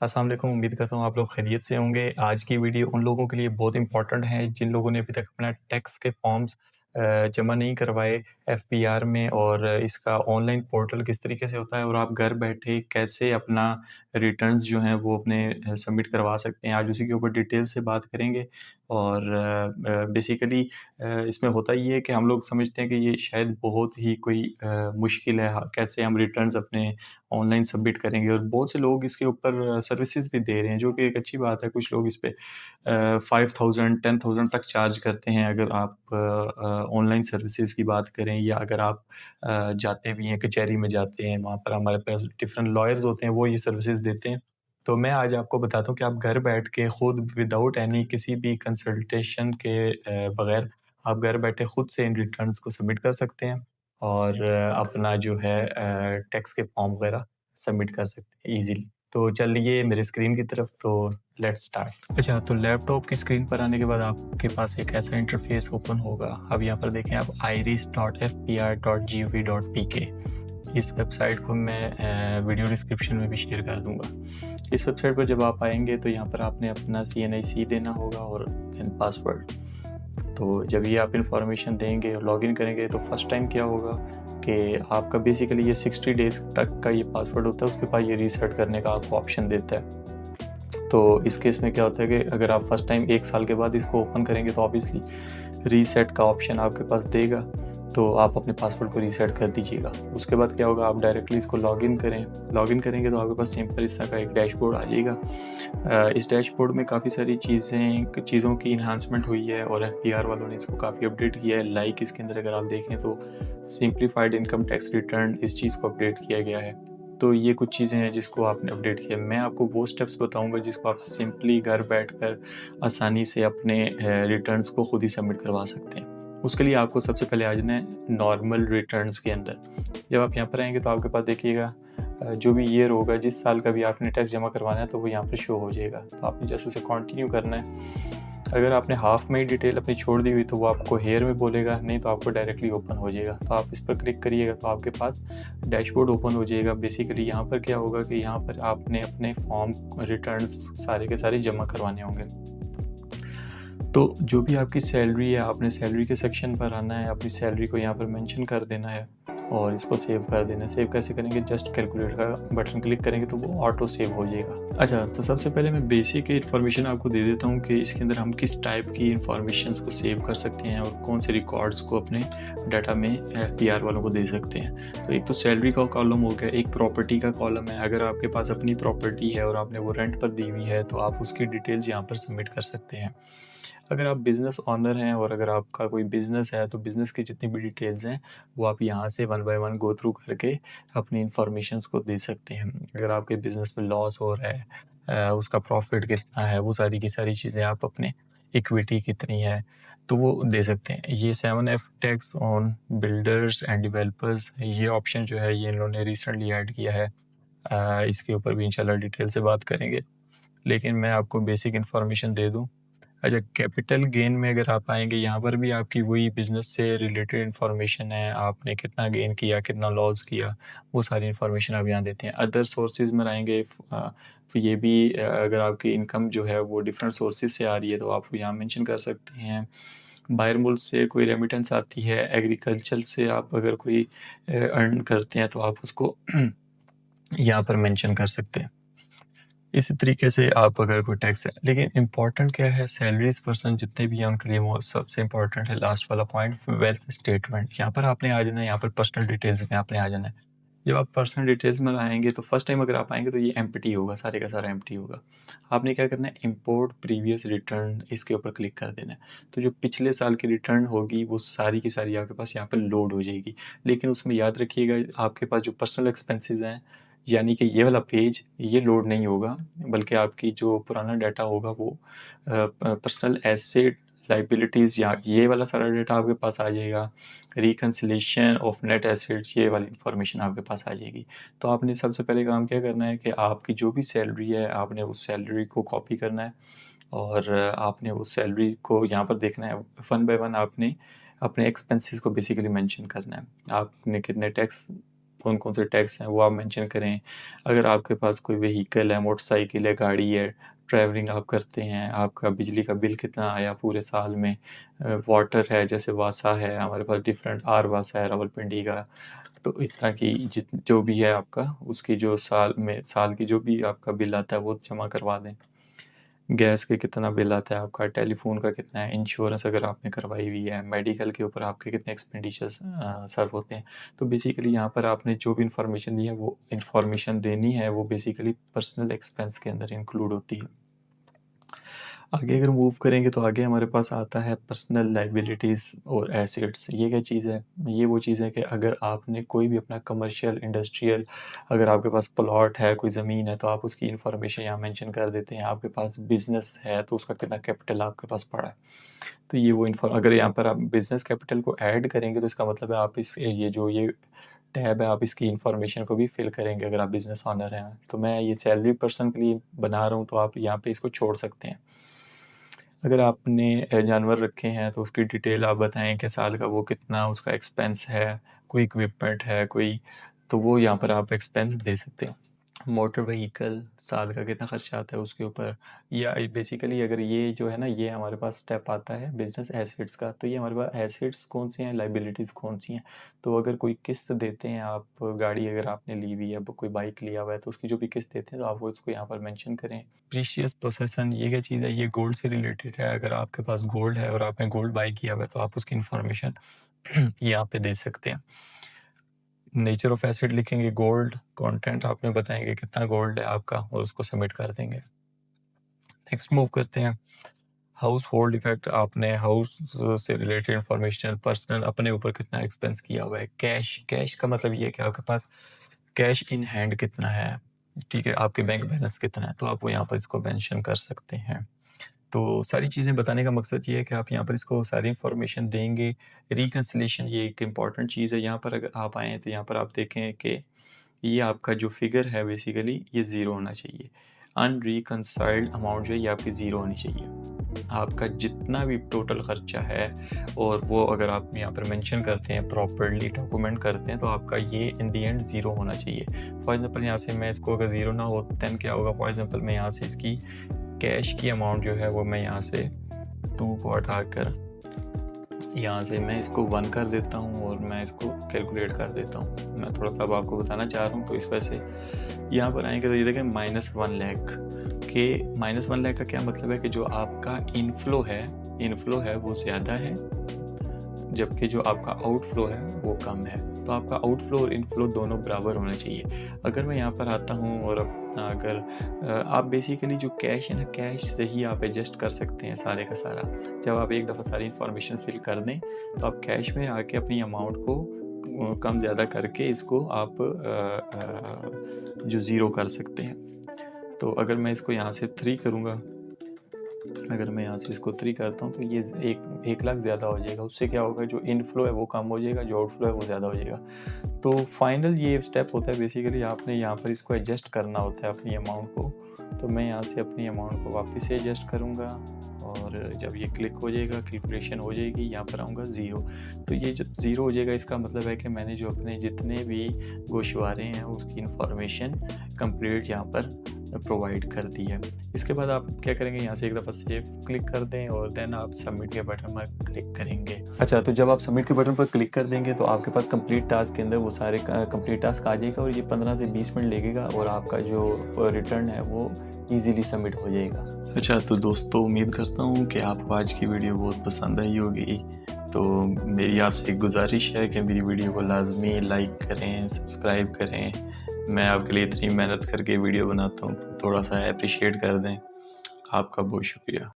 अस्सलाम वालेकुम। उम्मीद करता हूँ आप लोग खैरियत से होंगे। आज की वीडियो उन लोगों के लिए बहुत इम्पोर्टेंट है जिन लोगों ने अभी तक अपना टैक्स के फॉर्म्स जमा नहीं करवाए एफपीआर में, और इसका ऑनलाइन पोर्टल किस तरीके से होता है और आप घर बैठे कैसे अपना रिटर्न्स जो हैं वो अपने सबमिट करवा सकते हैं। आज उसी के ऊपर डिटेल से बात करेंगे। और बेसिकली इसमें होता ये है कि हम लोग समझते हैं कि ये शायद बहुत ही कोई मुश्किल है, कैसे हम रिटर्न्स अपने ऑनलाइन सबमिट करेंगे, और बहुत से लोग इसके ऊपर सर्विसेज भी दे रहे हैं, जो कि एक अच्छी बात है। कुछ लोग इस पे 5000 10,000 तक चार्ज करते हैं अगर आप ऑनलाइन सर्विसेज की बात करें, या अगर आप जाते भी हैं, कचहरी में जाते हैं, वहाँ पर हमारे पास डिफरेंट लॉयर्स होते हैं, वो ये सर्विसेज देते हैं। तो मैं आज आपको बताता हूँ कि आप घर बैठ के खुद विदाउट एनी किसी भी कंसल्टेशन के बगैर आप घर बैठे खुद से इन रिटर्न्स को सबमिट कर सकते हैं, और अपना जो है टैक्स के फॉर्म वगैरह सबमिट कर सकते हैं ईज़िली। तो चलिए मेरे स्क्रीन की तरफ, तो लेट्स स्टार्ट। अच्छा, तो लैपटॉप की स्क्रीन पर आने के बाद आपके पास एक ऐसा इंटरफेस ओपन होगा। अब यहाँ पर देखें आप iris.fpr.gov.pk, इस वेबसाइट को मैं वीडियो डिस्क्रिप्शन में भी शेयर कर दूँगा। इस वेबसाइट पर जब आप आएँगे तो यहाँ पर आपने अपना CNIC देना होगा और देन पासवर्ड। तो जब ये आप इन्फॉर्मेशन देंगे और लॉगिन करेंगे तो फर्स्ट टाइम क्या होगा कि आपका बेसिकली ये 60 डेज़ तक का ये पासवर्ड होता है, उसके बाद ये रीसेट करने का आपको ऑप्शन देता है। तो इस केस में क्या होता है कि अगर आप फर्स्ट टाइम 1 साल के बाद इसको ओपन करेंगे तो ऑब्वियसली रीसेट का ऑप्शन आपके पास देगा, तो आप अपने पासवर्ड को रीसेट कर दीजिएगा। उसके बाद क्या होगा, आप डायरेक्टली इसको लॉगिन करें। लॉगिन करेंगे तो आपके पास सिंपल इस तरह का एक डैशबोर्ड आ जाएगा। इस डैशबोर्ड में काफ़ी सारी चीज़ों की इन्हांसमेंट हुई है, और एफपीआर वालों ने इसको काफ़ी अपडेट किया है। लाइक इसके अंदर अगर आप देखें तो सिंप्लीफाइड इनकम टैक्स रिटर्न, इस चीज़ को अपडेट किया गया है। तो ये कुछ चीज़ें हैं जिसको आपने अपडेट किया। मैं आपको वो स्टेप्स बताऊंगा जिसको आप सिंपली घर बैठकर आसानी से अपने रिटर्न्स को खुद ही सबमिट करवा सकते हैं। उसके लिए आपको सबसे पहले आ जाना है नॉर्मल रिटर्न्स के अंदर। जब आप यहाँ पर आएंगे तो आपके पास देखिएगा जो भी ईयर होगा, जिस साल का भी आपने टैक्स जमा करवाना है तो वो यहाँ पर शो हो जाएगा। तो आपने जैसे उसे कंटिन्यू करना है। अगर आपने हाफ में ही डिटेल अपनी छोड़ दी हुई तो वो आपको हेयर में बोलेगा, नहीं तो आपको डायरेक्टली ओपन हो जाएगा। तो आप इस पर क्लिक करिएगा तो आपके पास डैशबोर्ड ओपन हो जाएगा। बेसिकली यहाँ पर क्या होगा कि यहाँ पर आपने अपने फॉर्म रिटर्न्स सारे के सारे जमा करवाने होंगे। तो जो भी आपकी सैलरी है, आपने सैलरी के सेक्शन पर आना है, अपनी सैलरी को यहाँ पर मेंशन कर देना है और इसको सेव कर देना है। सेव कैसे करेंगे, जस्ट कैलकुलेट का बटन क्लिक करेंगे तो वो ऑटो सेव हो जाएगा। अच्छा, तो सबसे पहले मैं बेसिक इन्फॉर्मेशन आपको दे देता हूँ कि इसके अंदर हम किस टाइप की इन्फॉर्मेशन को सेव कर सकते हैं और कौन से रिकॉर्ड्स को अपने डाटा में एफपीआर वालों को दे सकते हैं। तो एक तो सैलरी का कॉलम हो गया, एक प्रॉपर्टी का कॉलम है। अगर आपके पास अपनी प्रॉपर्टी है और आपने वो रेंट पर दी हुई है तो आप उसकी डिटेल्स यहाँ पर सबमिट कर सकते हैं। अगर आप बिज़नेस ओनर हैं और अगर आपका कोई बिज़नेस है तो बिज़नेस की जितनी भी डिटेल्स हैं वो आप यहाँ से one by one go through करके अपनी इन्फॉर्मेशंस को दे सकते हैं। अगर आपके बिज़नेस में लॉस हो रहा है, उसका प्रॉफिट कितना है, वो सारी की सारी चीज़ें आप अपने इक्विटी कितनी है तो वो दे सकते हैं। ये 7F tax on builders and developers, ये ऑप्शन जो है ये इन्होंने रिसेंटली ऐड किया है। इसके ऊपर भी इंशाल्लाह डिटेल से बात करेंगे, लेकिन मैं आपको बेसिक इन्फॉर्मेशन दे दूँ। अच्छा, कैपिटल गेन में अगर आप आएँगे, यहाँ पर भी आपकी वही बिज़नेस से रिलेटेड इन्फॉर्मेशन है। आपने कितना गेन किया, कितना लॉस किया, वो सारी इन्फॉर्मेशन आप यहाँ देते हैं। अदर सोर्सेज़ में आएँगे, ये भी अगर आपकी इनकम जो है वो डिफरेंट सोर्सेज़ से आ रही है तो आप यहाँ मेंशन कर सकते हैं। बाहर मुल्क से कोई रेमिटेंस आती है, एग्रीकल्चर से आप अगर कोई अर्न करते हैं तो आप उसको यहाँ पर मेंशन कर सकते हैं। इसी तरीके से आप अगर कोई टैक्स है, लेकिन इम्पॉर्टेंट क्या है, सैलरीज पर्सन जितने भी हैं उनके लिए वो सबसे इम्पॉर्टेंट है लास्ट वाला पॉइंट, वेल्थ स्टेटमेंट। यहाँ पर आपने आ जाना है, यहाँ पर पर्सनल डिटेल्स में आपने आ जाना है। जब आप पर्सनल डिटेल्स में आएंगे तो फर्स्ट टाइम अगर आप आएंगे तो ये एम्प्टी होगा, सारे का सारा एम्प्टी होगा। आपने क्या करना है, इंपोर्ट प्रीवियस रिटर्न, इसके ऊपर क्लिक कर देना है। तो जो पिछले साल की रिटर्न होगी वो सारी की सारी आपके पास यहाँ पर लोड हो जाएगी। लेकिन उसमें याद रखिएगा, आपके पास जो पर्सनल एक्सपेंसेस हैं, यानी कि ये वाला पेज ये लोड नहीं होगा, बल्कि आपकी जो पुराना डाटा होगा वो पर्सनल एसेट, लाइबिलिटीज़, या ये वाला सारा डाटा आपके पास आ जाएगा। रिकन्सिलेशन ऑफ नेट एसेट्स, ये वाली इन्फॉर्मेशन आपके पास आ जाएगी। तो आपने सबसे पहले काम क्या करना है कि आपकी जो भी सैलरी है आपने उस सैलरी को कॉपी करना है, और आपने उस सैलरी को यहाँ पर देखना है। वन बाय वन आपने अपने एक्सपेंसेस को बेसिकली मेंशन करना है। आपने कितने टैक्स कौन कौन से टैक्स हैं वो आप मेंशन करें। अगर आपके पास कोई व्हीकल है, मोटरसाइकिल है, गाड़ी है, ट्रैवलिंग आप करते हैं, आपका बिजली का बिल कितना आया पूरे साल में, वाटर है जैसे वासा है हमारे पास, डिफरेंट आर वासा है रावलपिंडी का। तो इस तरह की जो भी है आपका, उसकी जो साल की जो भी आपका बिल आता है वो जमा करवा दें। गैस के कितना बिल आता है आपका, टेलीफोन का कितना है, इंश्योरेंस अगर आपने करवाई हुई है, मेडिकल के ऊपर आपके कितने एक्सपेंडिचर्स सर्व होते हैं। तो बेसिकली यहाँ पर आपने जो भी इंफॉर्मेशन दी है वो इंफॉर्मेशन देनी है, वो बेसिकली पर्सनल एक्सपेंस के अंदर इंक्लूड होती है। आगे अगर मूव करेंगे तो आगे हमारे पास आता है पर्सनल लाइबिलिटीज़ और एसेट्स। ये क्या चीज़ है? ये वो चीज़ है कि अगर आपने कोई भी अपना कमर्शियल, इंडस्ट्रियल, अगर आपके पास प्लॉट है, कोई ज़मीन है, तो आप उसकी इन्फॉर्मेशन यहाँ मेंशन कर देते हैं। आपके पास बिज़नेस है तो उसका कितना कैपिटल आपके पास पड़ा है, तो ये वो अगर यहाँ पर आप बिज़नेस कैपिटल को ऐड करेंगे तो इसका मतलब है आप ये टैब है, आप इसकी इन्फॉर्मेशन को भी फिल करेंगे अगर आप बिज़नेस ऑनर हैं। तो मैं ये सैलरी पर्सन के लिए बना रहा हूँ, तो आप यहाँ पे इसको छोड़ सकते हैं। अगर आपने जानवर रखे हैं तो उसकी डिटेल आप बताएं कि साल का वो कितना उसका एक्सपेंस है, कोई इक्विपमेंट है कोई, तो वो यहाँ पर आप एक्सपेंस दे सकते हैं। मोटर व्हीकल साल का कितना खर्चा आता है उसके ऊपर, या बेसिकली अगर ये जो है ना, ये हमारे पास स्टेप आता है बिजनेस एसेट्स का। तो ये हमारे पास एसेट्स कौन सी हैं, लाइबिलिटीज़ कौन सी हैं। तो अगर कोई किस्त देते हैं आप, गाड़ी अगर आपने ली हुई है, कोई बाइक लिया हुआ है, तो उसकी जो भी किस्त देते हैं तो आप वो इसको यहाँ पर मेंशन करें। प्रीशियस पोसेसन, ये क्या चीज़ है? ये गोल्ड से रिलेटेड है। अगर आपके पास गोल्ड है और आपने गोल्ड बाई किया हुआ है तो आप उसकी इन्फॉर्मेशन यहाँ पे दे सकते हैं। नेचर ऑफ एसिड लिखेंगे, गोल्ड कंटेंट आपने बताएंगे कितना गोल्ड है आपका, और उसको सबमिट कर देंगे। नेक्स्ट मूव करते हैं हाउस होल्ड इफेक्ट। आपने हाउस से रिलेटेड इंफॉर्मेशन, पर्सनल अपने ऊपर कितना एक्सपेंस किया हुआ है। कैश का मतलब ये है कि आपके पास कैश इन हैंड कितना है, ठीक है, आपके बैंक बैलेंस कितना है, तो आप वो यहाँ पर इसको मेंशन कर सकते हैं। तो सारी चीज़ें बताने का मकसद ये है कि आप यहाँ पर इसको सारी इन्फॉर्मेशन देंगे। रिकन्सिलेशन ये एक इम्पॉर्टेंट चीज़ है। यहाँ पर अगर आप आएँ तो यहाँ पर आप देखें कि ये आपका जो फिगर है बेसिकली ये ज़ीरो होना चाहिए। अनरिकन्साइल्ड अमाउंट जो है ये आपकी ज़ीरो होनी चाहिए। आपका जितना भी टोटल ख़र्चा है, और वो अगर आप यहाँ पर मेंशन करते हैं, प्रॉपर्ली डॉक्यूमेंट करते हैं, तो आपका ये इन दी एंड ज़ीरो होना चाहिए। फॉर एग्ज़ाम्पल यहाँ से मैं इसको, अगर ज़ीरो ना हो दैन क्या होगा, फॉर एग्ज़ाम्पल मैं यहाँ से इसकी कैश की अमाउंट जो है वो मैं यहाँ से 2 को हटाकर यहाँ से मैं इसको 1 कर देता हूँ और मैं इसको कैलकुलेट कर देता हूँ। मैं थोड़ा सा अब आपको बताना चाह रहा हूँ। तो इस वजह से यहाँ पर आएंगे तो ये देखें -1 लाख के, -1 लाख का क्या मतलब है कि जो आपका इनफ्लो है वो ज़्यादा है, जबकि जो आपका आउटफ्लो है वो कम है। तो आपका आउटफ्लो और इनफ्लो दोनों बराबर होना चाहिए। अगर मैं यहाँ पर आता हूँ और अगर आप बेसिकली जो कैश है ना, कैश से ही आप एडजस्ट कर सकते हैं सारे का सारा। जब आप एक दफ़ा सारी इन्फॉर्मेशन फिल कर दें तो आप कैश में आके अपनी अमाउंट को कम ज़्यादा करके इसको आप जो ज़ीरो कर सकते हैं। तो अगर मैं इसको यहाँ से 3 करूँगा, अगर मैं यहाँ से इसको 3 करता हूँ तो ये 1 लाख ज़्यादा हो जाएगा। उससे क्या होगा, जो इनफ्लो है वो कम हो जाएगा, जो आउटफ्लो है वो ज़्यादा हो जाएगा। तो फाइनल ये स्टेप होता है बेसिकली, आपने यहाँ पर इसको एडजस्ट करना होता है अपनी अमाउंट को। तो मैं यहाँ से अपनी अमाउंट को वापस से एडजस्ट करूँगा, और जब ये क्लिक हो जाएगा, कैलकुलेशन हो जाएगी, यहाँ पर आऊँगा ज़ीरो। तो ये जब ज़ीरो हो जाएगा इसका मतलब है कि मैंने जो अपने जितने भी गोशवारे हैं उसकी इन्फॉर्मेशन कंप्लीट यहाँ पर प्रोवाइड कर दी है। इसके बाद आप क्या करेंगे, यहाँ से एक दफ़ा सेव क्लिक कर दें और देन आप सबमिट के बटन पर क्लिक करेंगे। अच्छा, तो जब आप सबमिट के बटन पर क्लिक कर देंगे तो आपके पास कंप्लीट टास्क के अंदर वो सारे कंप्लीट टास्क आ जाएगा, और ये 15 से 20 मिनट लगेगा, और आपका जो रिटर्न है वो ईजीली सबमिट हो जाएगा। अच्छा, तो दोस्तों उम्मीद करता हूँ कि आपको आज की वीडियो बहुत पसंद आई होगी। तो मेरी आपसे एक गुजारिश है कि मेरी वीडियो को लाजमी लाइक करें, सब्सक्राइब करें। मैं आपके लिए इतनी मेहनत करके वीडियो बनाता हूँ, तो थोड़ा सा अप्रिशिएट कर दें। आपका बहुत शुक्रिया।